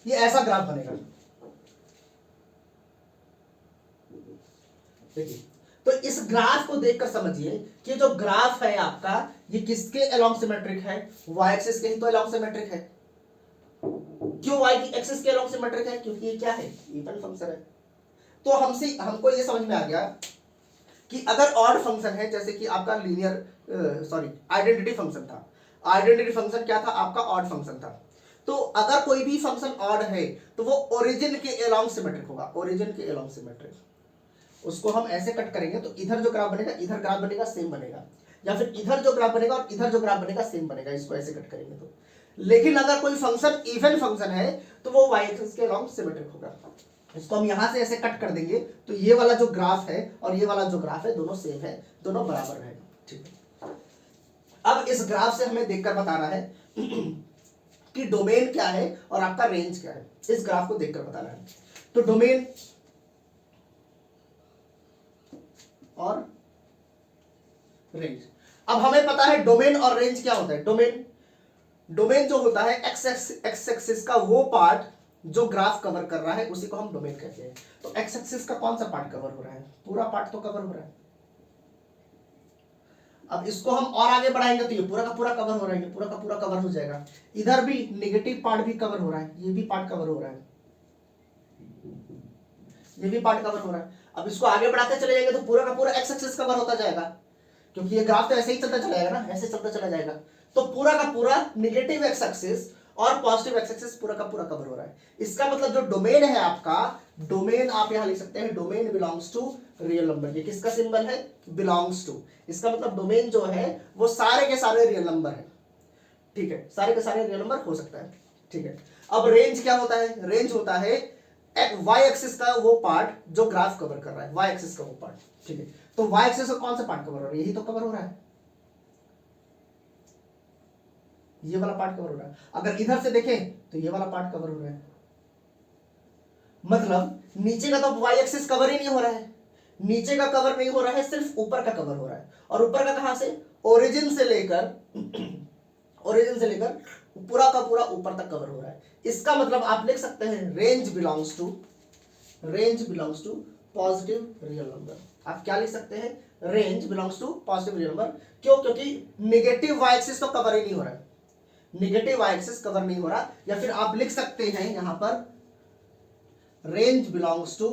ये ऐसा ग्राफ बनेगा। देखिए, तो इस ग्राफ को देखकर समझिए कि जो ग्राफ है आपका ये किसके अलोंग सिमेट्रिक है, वाई एक्सिस के ही तो अलोंग सिमेट्रिक है। क्यों वाई की एक्सिस के अलोंग सिमेट्रिक है? क्योंकि ये क्या है, इवन फंक्शन है। तो हमको ये समझ में आ गया कि अगर ऑड फंक्शन है, जैसे कि आपका लीनियर आइडेंटिटी फंक्शन था। आइडेंटिटी फंक्शन क्या था आपका, ऑड फंक्शन था। तो अगर कोई भी फंक्शन ऑड है तो वो ओरिजिन के अलोंग सिमेट्रिक होगा, ओरिजिन के अलोंग सिमेट्रिक। उसको हम ऐसे कट करेंगे तो इधर जो ग्राफ बनेगा, इधर ग्राफ बनेगा सेम बनेगा, या फिर इधर जो ग्राफ बनेगा और इधर जो ग्राफ बनेगा सेम बनेगा, इसको ऐसे कट करेंगे तो। लेकिन अगर कोई फंक्शन इवन फंक्शन है तो वो वाई एक्सिस के अलोंग सिमेट्रिक होगा। इसको हम यहां से ऐसे कट कर देंगे तो ये वाला जो ग्राफ है और ये वाला जो ग्राफ है दोनों सेम है, दोनों बराबर रहेगा। ठीक है, अब इस ग्राफ से हमें देखकर बताना है कि डोमेन क्या है और आपका रेंज क्या है। इस ग्राफ को देखकर बताना है। तो डोमेन और रेंज, अब हमें पता है डोमेन और रेंज क्या होता है। डोमेन जो होता है एक्स एक्सिस का वो पार्ट जो ग्राफ कवर कर रहा है उसी को हम डोमेन कहते हैं। तो एक्स एक्सिस का कौन सा पार्ट कवर हो रहा है, पूरा पार्ट तो कवर हो रहा है। अब इसको हम और आगे बढ़ाएंगे तो ये पूरा का पूरा कवर हो रहा है, ये पूरा का पूरा कवर हो जाएगा। इधर भी नेगेटिव पार्ट भी कवर हो रहा है, ये भी पार्ट कवर हो रहा है, ये भी पार्ट कवर हो रहा है। अब इसको आगे बढ़ाते चले जाएंगे तो पूरा का पूरा एक्स एक्सिस कवर होता जाएगा, क्योंकि ये ग्राफ तो ऐसे ही चलता चला जाएगा ना, ऐसे चलता चला जाएगा। तो पूरा का पूरा नेगेटिव एक्स एक्सिस और पॉजिटिव एक्स एक्सिस पूरा का पूरा कवर हो रहा है। इसका मतलब जो डोमेन है आपका, डोमेन आप यहां लिख सकते हैं domain belongs to real number. ये किसका सिंबल है, बिलोंग्स टू। इसका मतलब डोमेन जो है वो सारे के सारे रियल नंबर है। ठीक है, सारे के सारे रियल नंबर हो सकता है। ठीक है, अब रेंज क्या होता है, रेंज होता है वाई एक्सिस का वो पार्ट जो ग्राफ कवर कर रहा है, वाई एक्सिस का वो पार्ट। ठीक है, तो वाई एक्सिस का कौन सा पार्ट कवर हो रहा है, यही तो कवर हो रहा है, ये वाला पार्ट कवर हो रहा है। अगर इधर से देखें तो ये वाला पार्ट कवर हो रहा है। मतलब नीचे का तो वाई एक्सिस कवर ही नहीं हो रहा है, नीचे का कवर नहीं हो रहा है, सिर्फ ऊपर का कवर हो रहा है। और ऊपर का कहां से, ओरिजिन से लेकर ओरिजिन से लेकर पूरा का पूरा ऊपर तक कवर हो रहा है। इसका मतलब आप लिख सकते हैं range belongs to positive real number. आप क्या लिख सकते हैं, range belongs to positive real number. क्यों, क्योंकि नेगेटिव वाई एक्सिस तो कवर ही नहीं हो रहा है, नेगेटिव वाई एक्सिस कवर नहीं हो रहा। या फिर आप लिख सकते हैं यहां पर range belongs to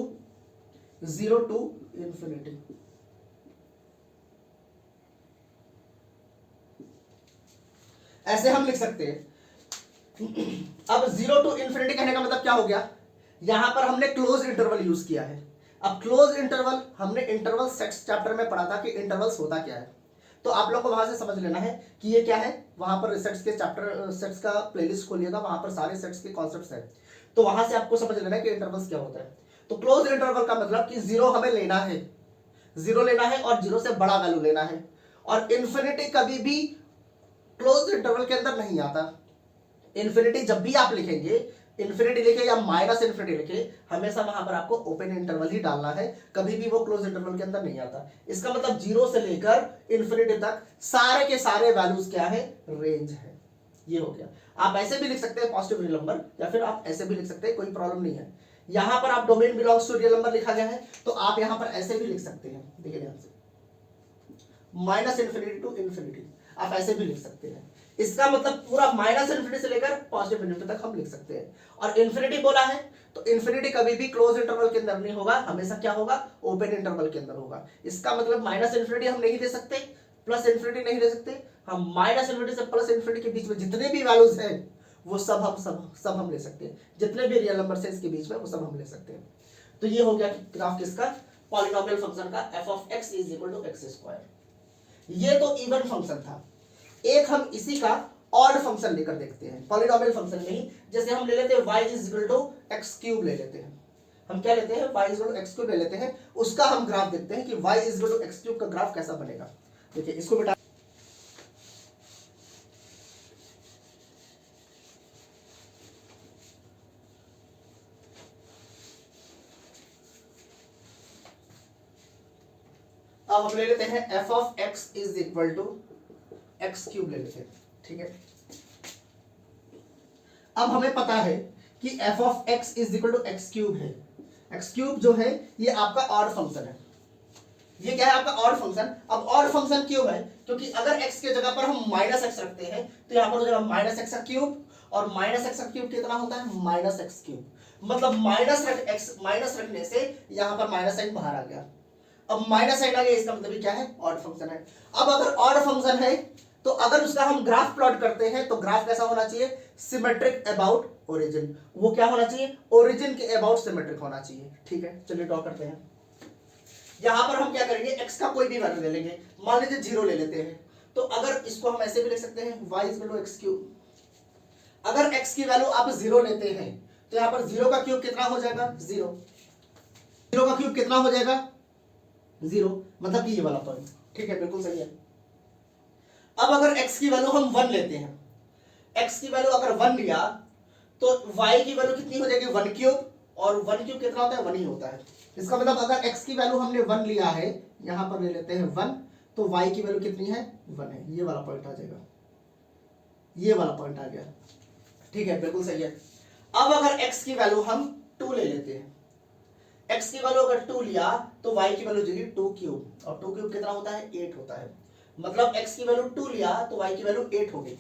0 to infinity. ऐसे हम लिख सकते हैं। अब 0 टू इंफिनिटी कहने का मतलब क्या हो गया, यहां पर हमने क्लोज इंटरवल यूज किया है। अब क्लोज इंटरवल हमने इंटरवल सेट्स चैप्टर में पढ़ा था कि इंटरवल्स होता क्या है, तो आप लोग को वहां से समझ लेना है कि ये क्या है। वहां पर सेट्स के चैप्टर, सेट्स का प्लेलिस्ट खोलिएगा, वहां पर सारे सेट्स के कॉन्सेप्ट्स हैं, तो वहां से आपको समझ लेना है कि इंटरवल्स क्या होता है। तो क्लोज इंटरवल का मतलब कि 0 हमें लेना है, 0 लेना है और 0 से बड़ा वैल्यू लेना है। और इंफिनिटी कभी भी क्लोज इंटरवल के अंदर नहीं आता। इन्फिनिटी जब भी आप लिखेंगे, इन्फिनिटी लिखे या माइनस इन्फिनिटी लिखे, हमेशा वहां पर आपको ओपन इंटरवल ही डालना है, कभी भी वो क्लोज इंटरवल के अंदर नहीं आता। इसका मतलब 0 से लेकर इन्फिनिटी तक सारे के सारे वैल्यूज क्या है, रेंज है। ये हो गया। आप ऐसे भी लिख सकते हैं पॉजिटिव रियल नंबर, या फिर आप ऐसे भी लिख सकते हैं, कोई प्रॉब्लम नहीं है। यहां पर आप domain belongs to real number लिखा गया है, तो आप यहां पर ऐसे भी लिख सकते हैं। देखिए ध्यान से, माइनस इन्फिनिटी टू इन्फिनिटी आप ऐसे भी लिख सकते हैं। इसका मतलब पूरा माइनस इन्फिनिटी से लेकर पॉजिटिव इन्फिनिटी तक हम लिख सकते हैं। और इन्फिनिटी बोला है तो इन्फिनिटी कभी भी क्लोज इंटरवल के अंदर नहीं होगा, हमेशा क्या होगा, ओपन इंटरवल के अंदर होगा। इसका मतलब माइनस इन्फिनिटी हम नहीं ले सकते, प्लस इन्फिनिटी नहीं ले सकते। हम माइनस इन्फिनिटी से प्लस इन्फिनिटी के बीच में जितने भी वैल्यूज हैं वो सब हम ले सकते हैं। जितने भी रियल नंबर है इसके बीच में वो सब हम ले सकते हैं। तो ये हो गया ग्राफ किसका, पॉलिनोमियल फंक्शन का, f of x is equal to x square। ये तो इवन फंक्शन था। एक हम इसी का ऑड फंक्शन लेकर देखते हैं, पॉलिनोमियल फंक्शन नहीं। जैसे हम ले लेते हैं y is equal to x cube ले लेते हैं। हम क्या लेते हैं, y is equal to x cube ले लेते हैं। उसका हम ग्राफ देखते हैं कि y is equal to x cube का ग्राफ कैसा बनेगा। देखिए इसको बेटा, अब हम ले लेते हैं f of x is equal to x cube ले लेते हैं। ठीक है, अब हमें पता है कि f of x is equal to x cube है। एक्स क्यूब जो है ये आपका ऑड फंक्शन है, ये क्या है आपका ऑड फंक्शन। अब ऑड फंक्शन क्यों है, क्योंकि अगर x के जगह पर हम माइनस एक्स रखते हैं तो यहाँ पर हो जाएगा माइनस एक्स का क्यूब, और माइनस एक्स का क्यूब कितना होता है, माइनस एक्स क्यूब, मतलब माइनस रखने से यहाँ पर माइनस साइन बाहर आ गया। अब माइनस साइन आ गया, इसका मतलब क्या है, ऑड फंक्शन है। अब अगर ऑड फंक्शन है तो अगर उसका हम ग्राफ प्लॉट करते हैं तो ग्राफ कैसा होना चाहिए, सिमेट्रिक अबाउट ओरिजिन। वो क्या होना चाहिए, ओरिजिन के अबाउट सिमेट्रिक होना चाहिए। ठीक है, चलिए ड्रॉ करते हैं। यहां पर हम क्या करेंगे, x का कोई भी वैल्यू ले लेंगे, मान लीजिए 0 ले लेते हैं। तो अगर इसको हम ऐसे भी लिख सकते हैं y is equal to x cube. अगर x की वैल्यू आप 0 लेते हैं तो यहां पर 0 का क्यूब कितना हो जाएगा, 0। 0 का क्यूब कितना हो जाएगा, 0, मतलब कि ये वाला पॉइंट। ठीक है, बिल्कुल सही है। अब अगर x की वैल्यू हम 1 लेते हैं, x की वैल्यू अगर 1 लिया तो y की वैल्यू कितनी हो जाएगी, 1 क्यूब, और 1 क्यूब कितना होता है, 1 ही होता है। इसका मतलब अगर x की वैल्यू हमने 1 लिया है, यहां पर ले लेते हैं 1, तो y की वैल्यू कितनी है, 1 है। ये वाला पॉइंट आ जाएगा, ये वाला पॉइंट आ गया। ठीक है, बिल्कुल सही है। अब अगर x की वैल्यू हम 2 ले लेते हैं, x की वैल्यू अगर 2 लिया तो y की वैल्यू जाएगी 2 क्यूब, और 2 क्यूब कितना होता है, 8 होता है। मतलब x की वैल्यू 2 लिया तो y की वैल्यू 8 होगी।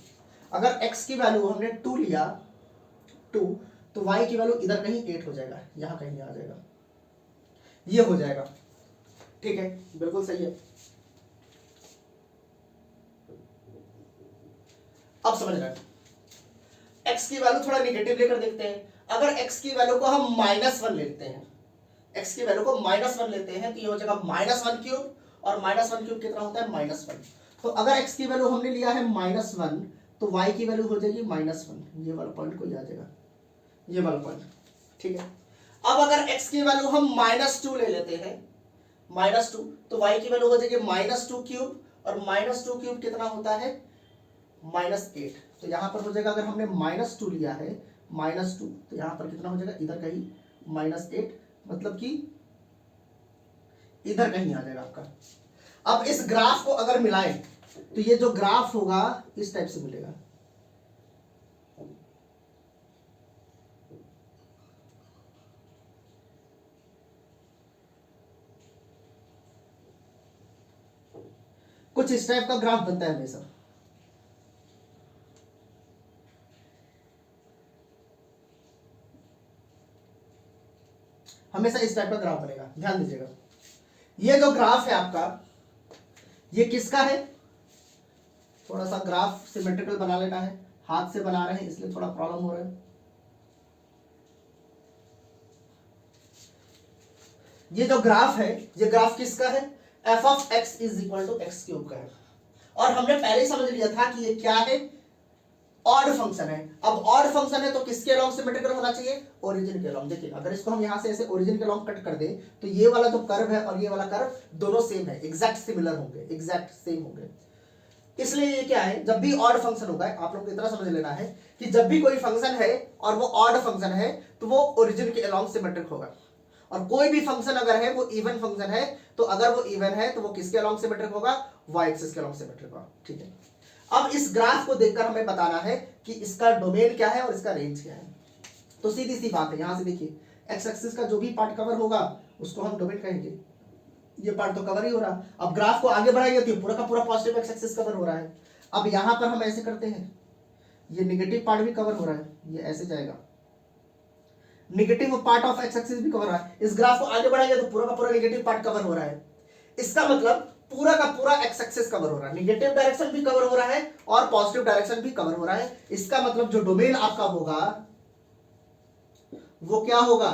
अगर x की वैल्यू हमने 2 लिया 2, तो y की वैल्यू इधर कहीं 8 हो जाएगा, यहां कहीं आ जाएगा, ये हो जाएगा। ठीक है, बिल्कुल सही है। अब समझ रहे हैं, x की वैल्यू थोड़ा निगेटिव लेकर देखते हैं। अगर x की वैल्यू को हम -1 लेते हैं, x की वैल्यू को -1 लेते हैं तो ये हो जाएगा -1 क्यूब, और -1 क्यूब कितना होता है, -1। तो अगर x की वैल्यू हमने लिया है -1 तो y की वैल्यू हो जाएगी -1। ये वाला पॉइंट को आ जाएगा, ये वाला पॉइंट। ठीक है, अब अगर x की वैल्यू हम -2 ले लेते हैं, -2, तो y की वैल्यू हो जाएगी -2 क्यूब, और -2 क्यूब कितना होता है, -8। तो यहां पर हो जाएगा, अगर हमने -2 लिया है, -2, तो यहां पर कितना हो जाएगा, इधर कहीं -8, मतलब कि इधर कहीं आ जाएगा आपका। अब इस ग्राफ को अगर मिलाएं तो ये जो ग्राफ होगा इस टाइप से मिलेगा। कुछ इस टाइप का ग्राफ बनता है हमेशा। हमेशा इस टाइप का ग्राफ बनेगा, ध्यान दीजिएगा। ये जो ग्राफ है आपका, ये किसका है, थोड़ा सा ग्राफ सिमेट्रिकल बना लेना है, हाथ से बना रहे हैं इसलिए थोड़ा प्रॉब्लम हो रहा है। ये जो ग्राफ है, ये ग्राफ किसका है, F of x is equal to x cube का है। और हमने पहले ही समझ लिया था कि ये क्या है, ऑड फंक्शन है। अब ऑड फंक्शन है तो किसके अलोंग सिमेट्रिकल होना चाहिए, ओरिजिन के अलोंग। देखिए, अगर इसको हम यहां से ऐसे ओरिजिन के अलोंग कट कर दें तो ये वाला जो कर्व है और ये वाला कर्व दोनों सेम है, एग्जैक्ट सिमिलर होंगे, एग्जैक्ट सेम होंगे। इसलिए ये क्या है, जब भी ऑड फंक्शन होगा, आप लोग को इतना समझ लेना है कि जब भी कोई फंक्शन है और वो ऑड फंक्शन है तो वो ओरिजिन के अलोंग सिमेट्रिक होगा। और कोई भी फंक्शन अगर है वो इवन फंक्शन है, तो अगर वो इवन है तो वो किसके अलोंग सिमेट्रिक होगा, वाई एक्सिस के अलोंग सिमेट्रिक होगा। ठीक है, अब इस ग्राफ को देखकर हमें बताना है कि इसका डोमेन क्या है और इसका रेंज क्या है। तो सीधी सी बात है, यहां से देखिए, एक्स एक्सिस का जो भी पार्ट कवर होगा उसको हम डोमेन कहेंगे। ये पार्ट तो कवर ही हो रहा। अब ग्राफ को आगे बढ़ाएंगे तो पूरा का पूरा पॉजिटिव एक्स एक्सिस कवर हो रहा है। अब यहां पर हम ऐसे करते हैं, ये नेगेटिव पार्ट भी कवर हो रहा है, ये ऐसे जाएगा, negative part of x axis भी कवर हो रहा है। इस ग्राफ को आगे बढ़ाएंगे तो पूरा का पूरा नेगेटिव पार्ट कवर हो रहा है। इसका मतलब पूरा का पूरा एक्स एक्सिस कवर हो रहा है, नेगेटिव डायरेक्शन भी कवर हो रहा है और पॉजिटिव डायरेक्शन भी कवर हो रहा है। इसका मतलब जो डोमेन आपका होगा वो क्या होगा,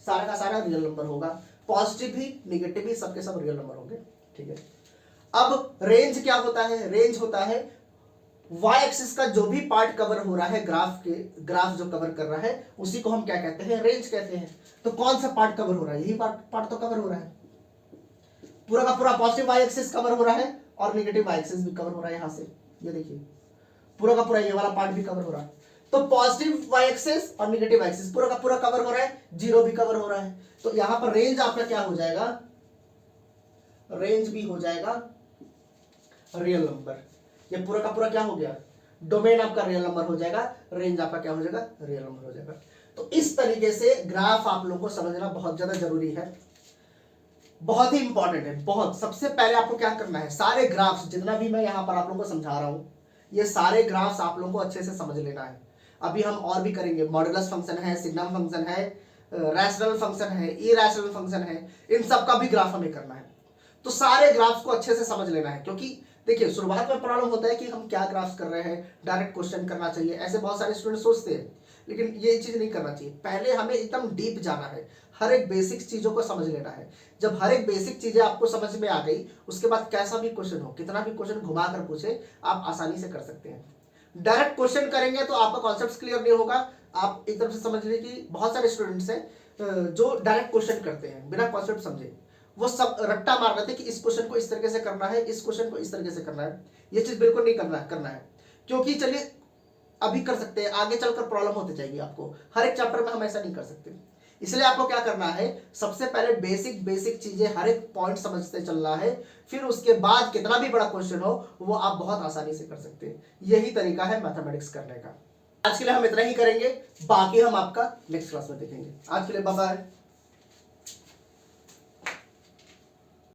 सारा का सारा रियल नंबर होगा, पॉजिटिव भी नेगेटिव भी सबके सब रियल नंबर होंगे। ठीक है, अब रेंज क्या होता है, रेंज होता है y एक्सिस का जो भी पार्ट कवर हो रहा है, ग्राफ जो कवर कर रहा है उसी को हम क्या कहते हैं, रेंज कहते हैं। तो कौन सा पार्ट कवर हो रहा है, यही पार्ट तो कवर हो रहा है। पूरा का पूरा पॉजिटिव y एक्सिस कवर हो रहा है और नेगेटिव y एक्सिस भी कवर हो रहा है। यहां से ये देखिए, पूरा का पूरा ये वाला पार्ट भी कवर हो रहा है। तो पॉजिटिव y एक्सिस और नेगेटिव y एक्सिस पूरा का पूरा कवर हो रहा है, जीरो भी कवर हो रहा है। तो यहां पर रेंज आपका क्या हो जाएगा, रेंज भी हो जाएगा रियल नंबर। ये पूरा का पूरा क्या हो गया, डोमेन आपका रियल नंबर हो जाएगा, रेंज आपका क्या हो जाएगा, रियल नंबर हो जाएगा। तो इस तरीके से ग्राफ आप लोगों को समझना बहुत ज्यादा जरूरी है, बहुत ही इंपॉर्टेंट है, बहुत। सबसे पहले आपको क्या करना है, सारे ग्राफ्स जितना भी मैं यहां पर आप लोगों को समझा रहा हूं, ये सारे ग्राफ्स आप लोगों को अच्छे से समझ लेना है। अभी हम और भी करेंगे, मॉडुलस फंक्शन है, सिग्नम फंक्शन है, रैशनल फंक्शन है, इरैशनल फंक्शन है, इन सब का भी ग्राफ हमें करना है। तो सारे ग्राफ्स को अच्छे से समझ लेना है, क्योंकि देखिए शुरुआत में प्रॉब्लम होता है कि हम क्या ग्राफ्स कर रहे हैं, डायरेक्ट क्वेश्चन करना चाहिए, ऐसे बहुत सारे स्टूडेंट सोचते हैं, लेकिन ये चीज नहीं करना चाहिए। पहले हमें एकदम डीप जाना है, हर एक बेसिक चीजों को समझ लेना है। जब हर एक बेसिक चीजें आपको समझ में आ गई, उसके बाद कैसा भी क्वेश्चन हो, कितना भी क्वेश्चन घुमा कर पूछे, आप आसानी से कर सकते हैं। डायरेक्ट क्वेश्चन करेंगे तो आपका कॉन्सेप्ट क्लियर नहीं होगा। आप एक तरफ से समझ लीजिए कि बहुत सारे स्टूडेंट्स हैं जो डायरेक्ट क्वेश्चन करते हैं बिना कॉन्सेप्ट समझे, वो सब रट्टा मार रहे थे कि इस क्वेश्चन को इस तरीके से करना है, इस क्वेश्चन को इस तरीके से करना है। ये चीज बिल्कुल नहीं करना है, क्योंकि चलिए अभी कर सकते हैं, आगे चलकर प्रॉब्लम होती जाएगी आपको। हर एक चैप्टर में हम ऐसा नहीं कर सकते। इसलिए आपको क्या करना है, सबसे पहले बेसिक बेसिक चीजें, हर एक पॉइंट समझते चलना है, फिर उसके बाद कितना भी बड़ा क्वेश्चन हो वो आप बहुत आसानी से कर सकते हैं। यही तरीका है मैथमेटिक्स करने का। आज के लिए हम इतना ही करेंगे, बाकी हम आपका नेक्स्ट क्लास में देखेंगे। आज के लिए बाय बाय।